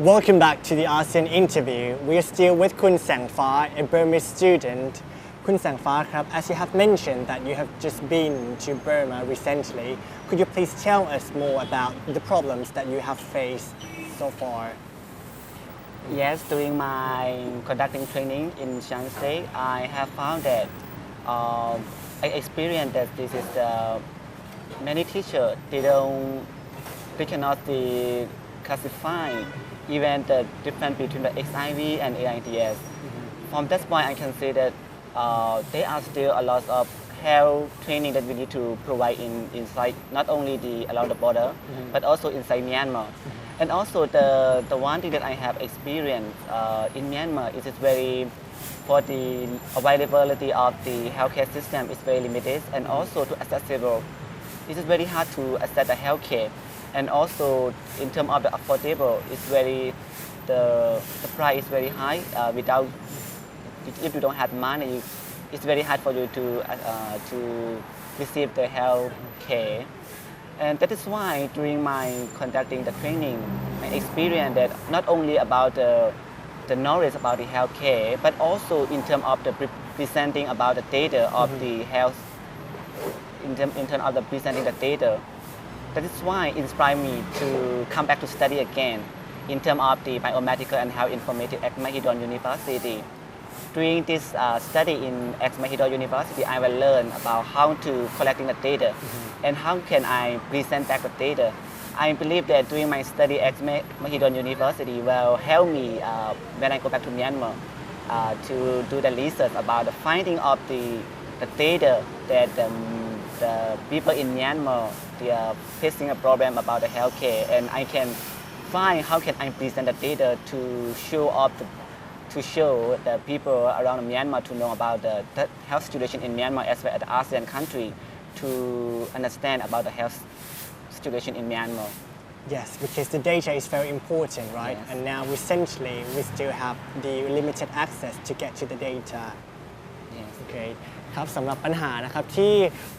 Welcome back to the ASEAN Interview. We are still with Kun Sangfa, a Burmese student. Kun Sangfa, as you have mentioned that you have just been to Burma recently, could you please tell us more about the problems that you have faced so far? Yes, during my conducting training in Chiang State, I have found that I experienced that this is many teachers they cannot classify even the difference between the XIV and AIDS. From that point, I can say that there are still a lot of health training that we need to provide inside not only along the border, but also inside Myanmar. And also the one thing that I have experienced in Myanmar is for the availability of the healthcare system is very limited, and also to accessible. It is very hard to access the healthcare. And also in terms of the affordable, the price is very high. If you don't have money, it's very hard for you to receive the health care. And that is why during my conducting the training, I experienced that not only about the knowledge about the health care, but also in terms of the presenting about the data of the health, in terms of the presenting the data. That is why it inspired me to come back to study again in terms of the biomedical and health informatics at Mahidol University. During this study at Mahidol University, I will learn about how to collecting the data and how can I present back the data. I believe that during my study at Mahidol University will help me when I go back to Myanmar to do the research about the finding of the data that the people in Myanmar they are facing a problem about the healthcare, and I can find how can I present the data to show the people around Myanmar to know about the health situation in Myanmar as well as the ASEAN country to understand about the health situation in Myanmar. Yes, because the data is very important, right? Yes. And now essentially we still have the limited access to get to the data. Yes. Okay. ครับสำหรับปัญหานะครับที่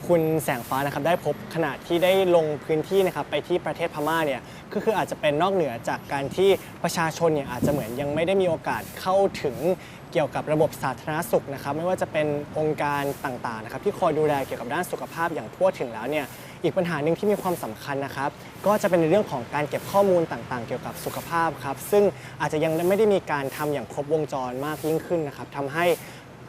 คุณแสงฟ้านะครับได้พบขณะที่ได้ลงพื้นที่นะครับไปที่ประเทศพม่าเนี่ยก็คืออาจจะเป็นนอกเหนือจากการที่ประชาชนเนี่ยอาจจะเหมือนยังไม่ได้มีโอกาสเข้าถึงเกี่ยวกับระบบสาธารณสุขนะครับไม่ว่าจะเป็นองค์การต่างๆนะครับที่คอยดูแลเกี่ยวกับด้านสุขภาพอย่างทั่วถึงแล้วเนี่ยอีกปัญหาหนึ่งที่มีความสำคัญนะครับก็จะเป็นในเรื่องของการเก็บข้อมูลต่างๆเกี่ยวกับสุขภาพครับซึ่งอาจจะยังไม่ได้มีการทำอย่างครบวงจรมากยิ่งขึ้นนะครับทำให้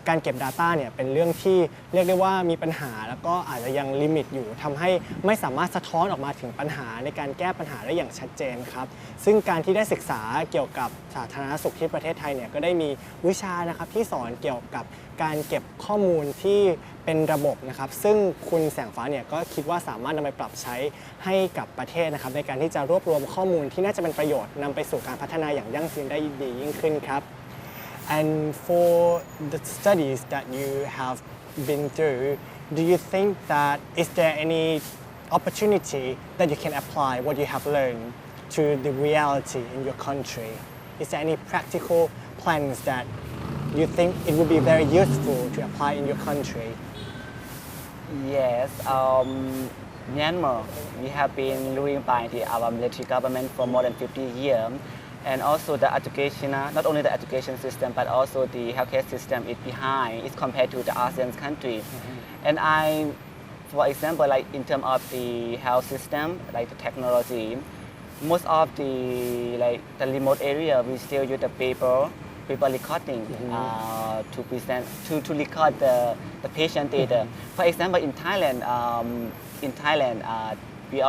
การเก็บ Data เนี่ยเป็นเรื่องที่เรียกได้ว่ามีปัญหาแล้วก็อาจจะยังลิมิตอยู่ทำให้ไม่สามารถสะท้อนออกมาถึงปัญหาในการแก้ปัญหาได้อย่างชัดเจนครับซึ่งการที่ได้ศึกษาเกี่ยวกับสาธารณสุขที่ประเทศไทยเนี่ยก็ได้มีวิชานะครับที่สอนเกี่ยวกับการเก็บข้อมูลที่เป็นระบบนะครับซึ่งคุณแสงฟ้าเนี่ยก็คิดว่าสามารถนำไปปรับใช้ให้กับประเทศนะครับในการที่จะรวบรวมข้อมูลที่น่าจะเป็นประโยชน์นำไปสู่การพัฒนาอย่างยั่งยืนได้ดียิ่งขึ้นครับAnd for the studies that you have been through, do you think that is there any opportunity that you can apply what you have learned to the reality in your country? Is there any practical plans that you think it would be very useful to apply in your country? Yes, Myanmar, we have been ruled by our military government for more than 50 years. and also the education, not only the education system but also the healthcare system is behind is compared to the ASEAN country. And for example, like in terms of the health system, like the technology, most of the remote area we still use the paper recording to present to record the patient data. For example, in Thailand, you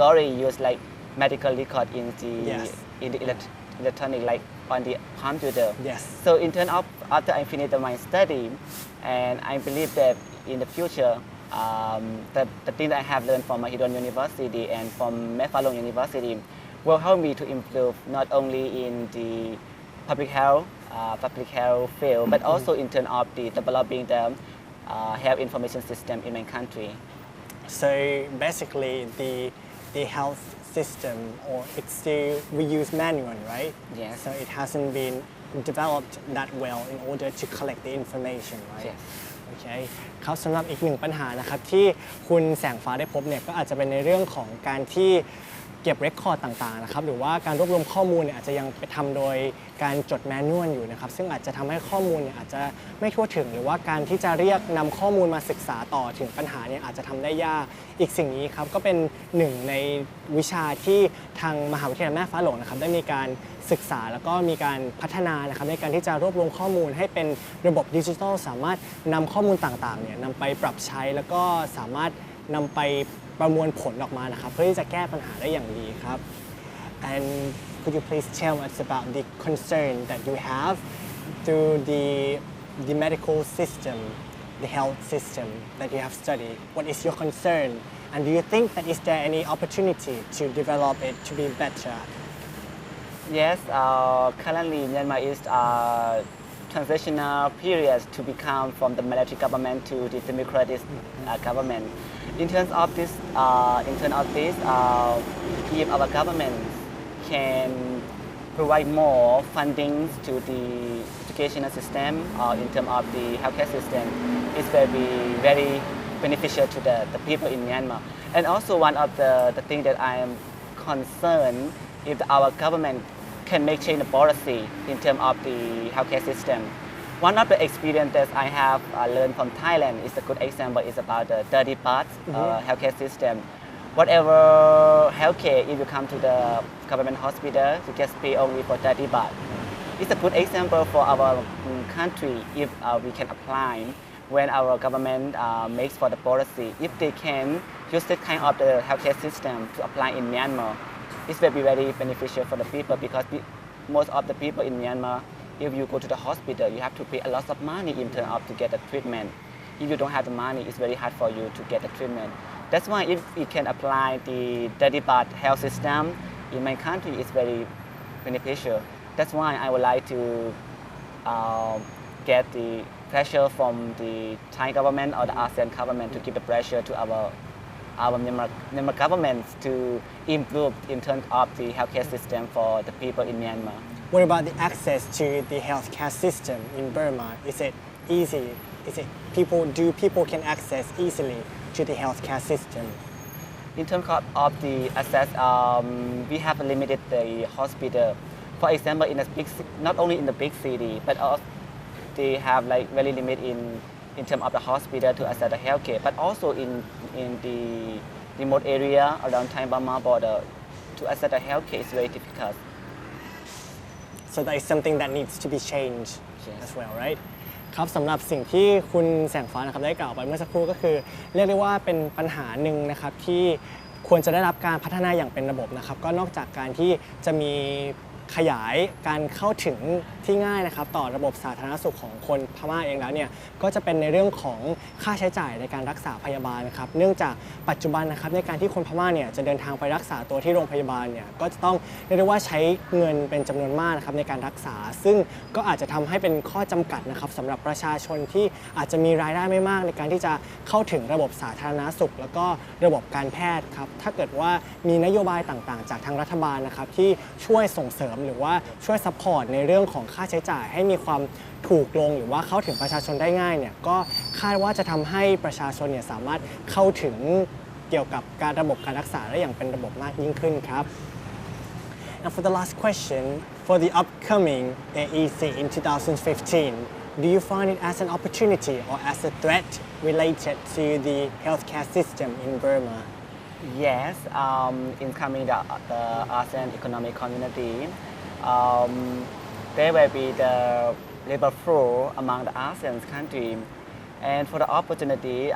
already use like medical record in the electronic, like on the computer. Yes. So in terms of after I finished my study, and I believe that in the future, the thing that I have learned from Mahidol University and from Mephalong University will help me to improve not only in the public health field, but also in terms of the developing the health information system in my country. So basically, the health system, or it's still we use manual, right? Yes. So it hasn't been developed that well in order to collect the information, right? Yes. โอเคครับสำหรับอีกหนึ่งปัญหานะครับที่คุณแสงฟ้าได้พบเนี่ยก็อาจจะเป็นในเรื่องของการที่เก็บเรคคอร์ดต่างๆนะครับหรือว่าการรวบรวมข้อมูลเนี่ยอาจจะยังไปทำโดยการจดแมนนวลอยู่นะครับซึ่งอาจจะทำให้ข้อมูลเนี่ยอาจจะไม่ทั่วถึงหรือว่าการที่จะเรียกนำข้อมูลมาศึกษาต่อถึงปัญหาเนี่ยอาจจะทำได้ยากอีกสิ่งนี้ครับก็เป็นหนึ่งในวิชาที่ทางมหาวิทยาลัยแม่ฟ้าหลวงนะครับได้มีการศึกษาแล้วก็มีการพัฒนานะครับในการที่จะรวบรวมข้อมูลให้เป็นระบบดิจิทัลสามารถนำข้อมูลต่างๆเนี่ยนำไปปรับใช้แล้วก็สามารถนำไปประมวลผลออกมานะครับเพื่อที่จะแก้ปัญหาได้อย่างดีครับ And could you please tell us about the concern that you have through the medical system, the health system that you have studied? What is your concern? And do you think that is there any opportunity to develop it to be better? Yes, currently Myanmar is transitional period to become from the military government to the democratic government. In terms of this, if our government can provide more funding to the educational system or in terms of the healthcare system, it will be very beneficial to the people in Myanmar. And also one of the things that I am concerned if our government can make change the policy in terms of the healthcare system. One of the experiences I have learned from Thailand is a good example is about the 30 baht healthcare system. Whatever healthcare, if you come to the government hospital, you just pay only for 30 baht. It's a good example for our country if we can apply when our government makes for the policy. If they can use this kind of the healthcare system to apply in Myanmar, it will be very beneficial for the people because most of the people in Myanmar, if you go to the hospital, you have to pay a lot of money in terms of to get the treatment. If you don't have the money, it's very hard for you to get the treatment. That's why if we can apply the 30 baht health system in my country, it's very beneficial. That's why I would like to get the pressure from the Thai government or the ASEAN government to give the pressure to our Myanmar government to improve in terms of the healthcare system for the people in Myanmar. What about the access to the healthcare system in Burma? Is it easy? Do people can access easily to the healthcare system? In terms of the access, we have limited the hospital. For example, not only in the big city, but also they have like very limited in terms of the hospital to access the healthcare, but also in the remote area around Thai-Burma border to access the healthcare is very difficult. So that is something that needs to be changed Yes. as well, right? ครับสำหรับสิ่งที่คุณแสงฟ้านะครับได้กล่าวไปเมื่อสักครู่ก็คือเรียกได้ว่าเป็นปัญหาหนึ่งนะครับที่ควรจะได้รับการพัฒนาอย่างเป็นระบบนะครับก็นอกจากการที่จะมีขยายการเข้าถึงที่ง่ายนะครับต่อระบบสาธารณสุขของคนพม่าเองแล้วเนี่ยก็จะเป็นในเรื่องของค่าใช้จ่ายในการรักษาพยาบาลนะครับเนื่องจากปัจจุบันนะครับในการที่คนพม่าเนี่ยจะเดินทางไปรักษาตัวที่โรงพยาบาลเนี่ยก็จะต้องเรียกได้ว่าใช้เงินเป็นจำนวนมากนะครับในการรักษาซึ่งก็อาจจะทำให้เป็นข้อจำกัดนะครับสำหรับประชาชนที่อาจจะมีรายได้ไม่มากในการที่จะเข้าถึงระบบสาธารณสุขแล้วก็ระบบการแพทย์ครับถ้าเกิดว่ามีนโยบายต่างๆจากทางรัฐบาลนะครับที่ช่วยส่งเสริมหรือว่าช่วยซัพพอร์ตในเรื่องของค่าใช้จ่ายให้มีความถูกลงหรือว่าเข้าถึงประชาชนได้ง่ายเนี่ยก็คาดว่าจะทำให้ประชาชนเนี่ยสามารถเข้าถึงเกี่ยวกับระบบการรักษาได้อย่างเป็นระบบมากยิ่งขึ้นครับ And for the last question, for the upcoming AEC in 2015, do you find it as an opportunity or as a threat related to the healthcare system in Burma? Yes, in coming the ASEAN Economic Community, there will be the labor flow among the ASEAN countries. And for the opportunity,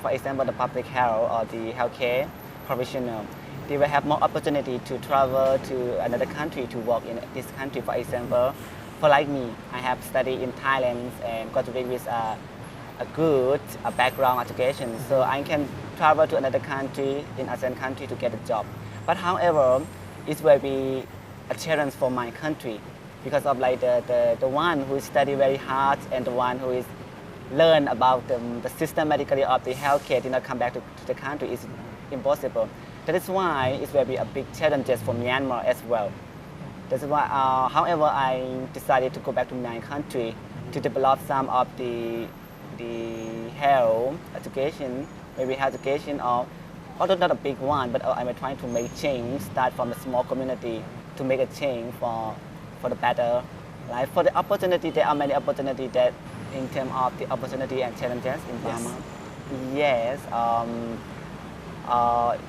for example, the public health or the healthcare professional, they will have more opportunity to travel to another country to work in this country. For example, for like me, I have studied in Thailand and graduated with a good background education, so I can travel to another country in ASEAN country to get a job. But however, it will be a challenge for my country because of like the one who study very hard and the one who is learn about the systematically of the healthcare did not come back to the country is impossible. That is why it will be a big challenges for Myanmar as well. That's why, however, I decided to go back to my country to develop some of the health education, maybe health education, or although not a big one, but I'm trying to make change, start from a small community to make a change for the better life. For the opportunity, there are many opportunities that in terms of the opportunity and challenges in Burma. Yes.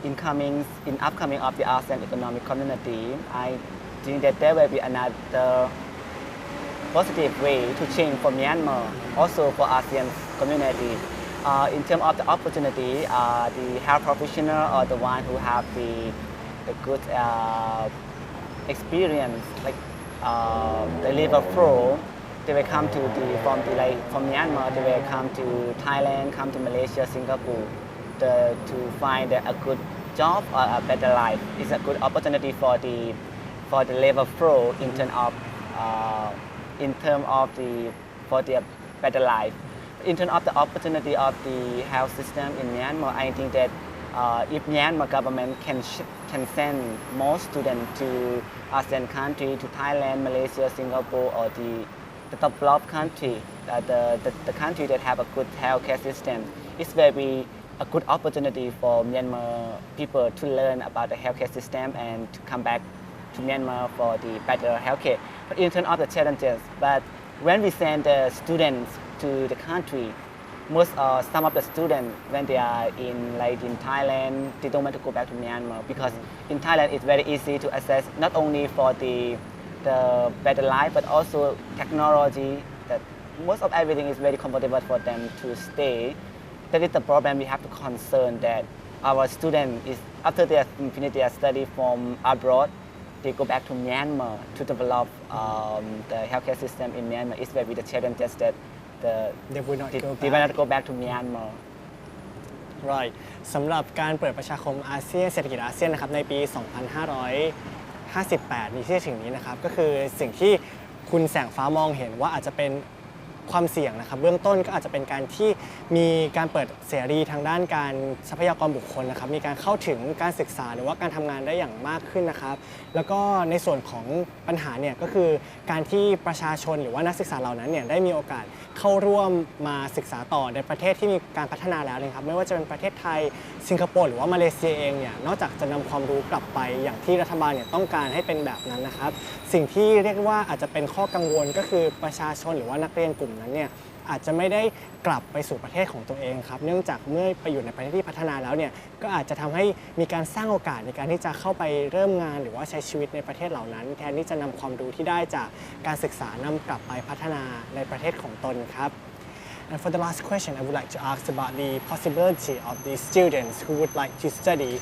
In upcoming of the ASEAN Economic Community, I think that there will be another positive way to change for Myanmar, also for ASEAN community. In terms of the opportunity, the health professional or the one who have the good experience, like the labor flow, they will come to from Myanmar, they will come to Thailand, come to Malaysia, Singapore, to find a good job or a better life. It's a good opportunity for the labor flow in terms of for the better life. In terms of the opportunity of the health system in Myanmar, I think that if Myanmar government can send more students to ASEAN country, to Thailand, Malaysia, Singapore, or the developed country, the country that have a good healthcare system, it will be a good opportunity for Myanmar people to learn about the healthcare system and to come back to Myanmar for the better healthcare. But in terms of the challenges, but when we send the students to the country, some of the students, when they are in Thailand, they don't want to go back to Myanmar because in Thailand it's very easy to access not only for the better life but also technology. That most of everything is very comfortable for them to stay. That is the problem we have to concern that our students is after they have finished their study from abroad, they go back to Myanmar to develop the healthcare system in Myanmar. It's very the challenges that they will not go back to Myanmar. Right. สำหรับการเปิดประชาคมอาเซียนเศรษฐกิจอาเซียนนะครับในปี 2558 นี้ที่จะถึงนี้นะครับก็คือสิ่งที่คุณแสงฟ้ามองเห็นว่าอาจจะเป็นความเสี่ยงนะครับเบื้องต้นก็อาจจะเป็นการที่มีการเปิดเสรีทางด้านการทรัพยากรบุคคลนะครับมีการเข้าถึงการศึกษาหรือว่าการทำงานได้อย่างมากขึ้นนะครับแล้วก็ในส่วนของปัญหาเนี่ยก็คือการที่ประชาชนหรือว่านักศึกษาเหล่านั้นเนี่ยได้มีโอกาสเข้าร่วมมาศึกษาต่อในประเทศที่มีการพัฒนาแล้วนะครับไม่ว่าจะเป็นประเทศไทยสิงคโปร์หรือว่ามาเลเซียเองเนี่ยนอกจากจะนำความรู้กลับไปอย่างที่รัฐบาลเนี่ยต้องการให้เป็นแบบนั้นนะครับสิ่งที่เรียกว่าอาจจะเป็นข้อกังวลก็คือประชาชนหรือว่านักเรียนกลุ่มนั้นเนี่ยอาจจะไม่ได้กลับไปสู่ประเทศของตัวเองครับเนื่องจากเมื่อไปอยู่ในประเทศที่พัฒนาแล้วเนี่ยก็อาจจะทำให้มีการสร้างโอกาสในการที่จะเข้าไปเริ่มงานหรือว่าใช้ชีวิตในประเทศเหล่านั้นแทนที่จะนำความรู้ที่ได้จากการศึกษานำกลับไปพัฒนาในประเทศของตนครับ And for the last question, I would like to ask about the possibility of the students who would like to study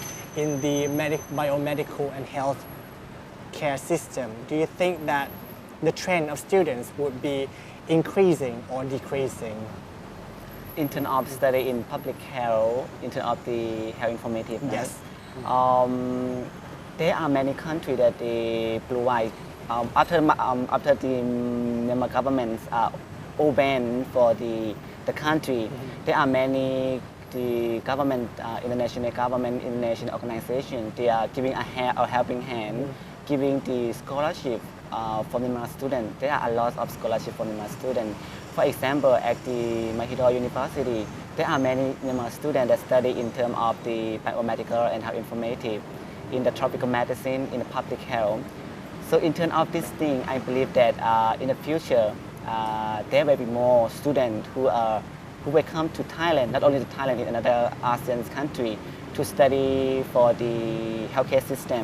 in the biomedical and health care system. Do you think that the trend of students would be increasing or decreasing? In terms of study in public health, in terms of the health informative, yes. There are many countries that they provide after the Myanmar government open for the country. There are many the government, international organization. They are giving a helping hand, giving the scholarship for Myanmar students. There are a lot of scholarship for Myanmar students. For example, at the Mahidol University, there are many Myanmar students that study in terms of the biomedical and health informative. in the tropical medicine in the public health. So in terms of this thing, I believe that in the future there will be more students who will come to Thailand, not only to Thailand, in another ASEAN country to study for the healthcare system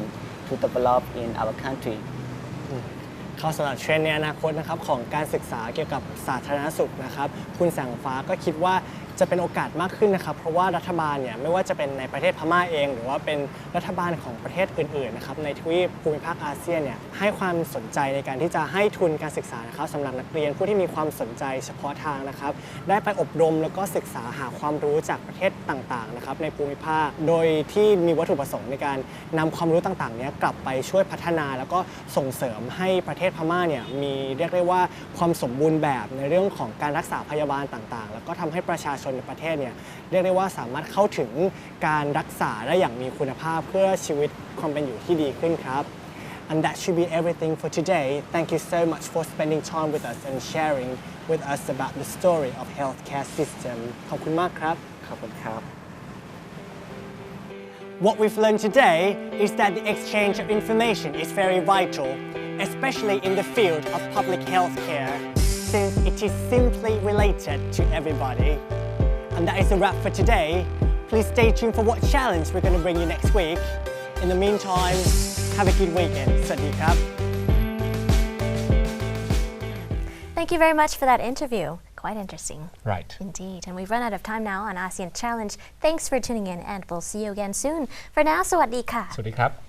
to develop in our country. เข้าสำหรับเทรนด์ในอนาคตนะครับของการศึกษาเกี่ยวกับสาธารณสุขนะครับคุณแสงฟ้าก็คิดว่าจะเป็นโอกาสมากขึ้นนะครับเพราะว่ารัฐบาลเนี่ยไม่ว่าจะเป็นในประเทศพม่าเองหรือว่าเป็นรัฐบาลของประเทศอื่นๆนะครับในทวีปภูมิภาคอาเซียนเนี่ยให้ความสนใจในการที่จะให้ทุนการศึกษานะครับสำหรับนักเรียนผู้ที่มีความสนใจเฉพาะทางนะครับได้ไปอบรมแล้วก็ศึกษาหาความรู้จากประเทศต่างๆนะครับในภูมิภาคโดยที่มีวัตถุประสงค์ในการนำความรู้ต่างๆนี้กลับไปช่วยพัฒนาแล้วก็ส่งเสริมให้ประเทศพม่าเนี่ยมีเรียกได้ว่าความสมบูรณ์แบบในเรื่องของการรักษาพยาบาลต่างๆแล้วก็ทำให้ประชาชนในประเทศเนี่ยเรียกได้ว่าสามารถเข้าถึงการรักษาได้อย่างมีคุณภาพเพื่อชีวิตความเป็นอยู่ที่ดีขึ้นครับ And that should be everything for today. Thank you so much for spending time with us and sharing with us about the story of healthcare system. ขอบคุณมากครับ ขอบคุณครับ What we've learned today is that the exchange of information is very vital, especially in the field of public health care, since it is simply related to everybody. And that is a wrap for today. Please stay tuned for what challenge we're going to bring you next week. In the meantime, have a good weekend. สวัสดีครับ Thank you very much for that interview. Quite interesting. Right. Indeed. And we've run out of time now on ASEAN Challenge. Thanks for tuning in and we'll see you again soon. For now, สวัสดีค่ะ สวัสดีครับ